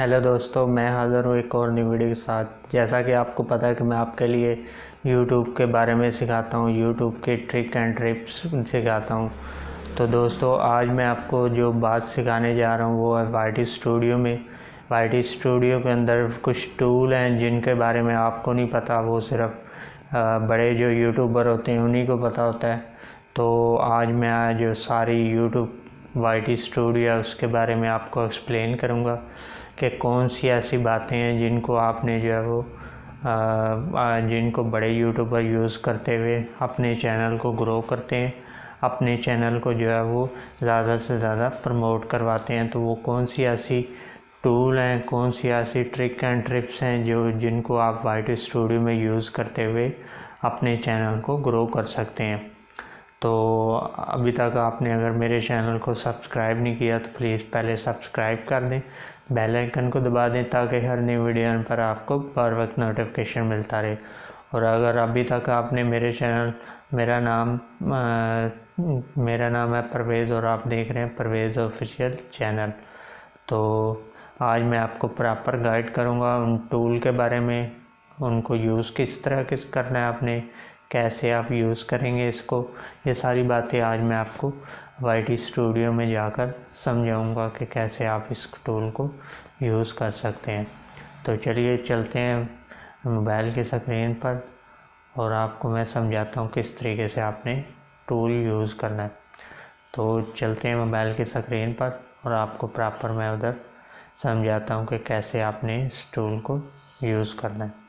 Hello दोस्तों, मैं हाज़िर हूँ एक और नई वीडियो के साथ। जैसा कि आपको पता है कि मैं आपके लिए YouTube के बारे में सिखाता हूँ, YouTube के ट्रिक एंड टिप्स सिखाता हूँ। तो दोस्तों, आज मैं आपको जो बात सिखाने जा रहा हूँ वो है YT स्टूडियो में। YT स्टूडियो के अंदर कुछ टूल हैं जिनके बारे में आपको नहीं पता, वो सिर्फ बड़े जो यूट्यूबर होते हैं उन्हीं को पता होता है। तो आज मैं जो सारी YouTube YT स्टूडियो उसके बारे में आपको एक्सप्लेन करूँगा कि कौन सी ऐसी बातें हैं जिनको आपने जो है वो जिनको बड़े यूट्यूबर यूज़ करते हुए अपने चैनल को ग्रो करते हैं, अपने चैनल को जो है वो ज़्यादा से ज़्यादा प्रमोट करवाते हैं। तो वो कौन सी ऐसी टूल हैं, कौन सी ऐसी ट्रिक एंड टिप्स हैं जिनको आप YT स्टूडियो में यूज़ करते हुए अपने चैनल को ग्रो कर सकते हैं। तो अभी तक आपने अगर मेरे चैनल को सब्सक्राइब नहीं किया तो प्लीज़ पहले सब्सक्राइब कर दें, बेल आइकन को दबा दें ताकि हर नई वीडियो पर आपको बर वक्त नोटिफिकेशन मिलता रहे। और अगर अभी तक आपने मेरा नाम है परवेज़ और आप देख रहे हैं परवेज़ ऑफिशियल चैनल। तो आज मैं आपको प्रॉपर गाइड करूँगा उन टूल के बारे में, उनको यूज़ किस तरह करना है आपने, कैसे आप यूज़ करेंगे इसको। ये सारी बातें आज मैं आपको YT स्टूडियो में जाकर समझाऊंगा कि कैसे आप इस टूल को यूज़ कर सकते हैं। तो चलिए चलते हैं मोबाइल की स्क्रीन पर और आपको मैं समझाता हूँ किस तरीके से आपने टूल यूज़ करना है। तो चलते हैं मोबाइल की स्क्रीन पर और आपको प्रॉपर मैं उधर समझाता हूँ कि कैसे आपने इस टूल को यूज़ करना है।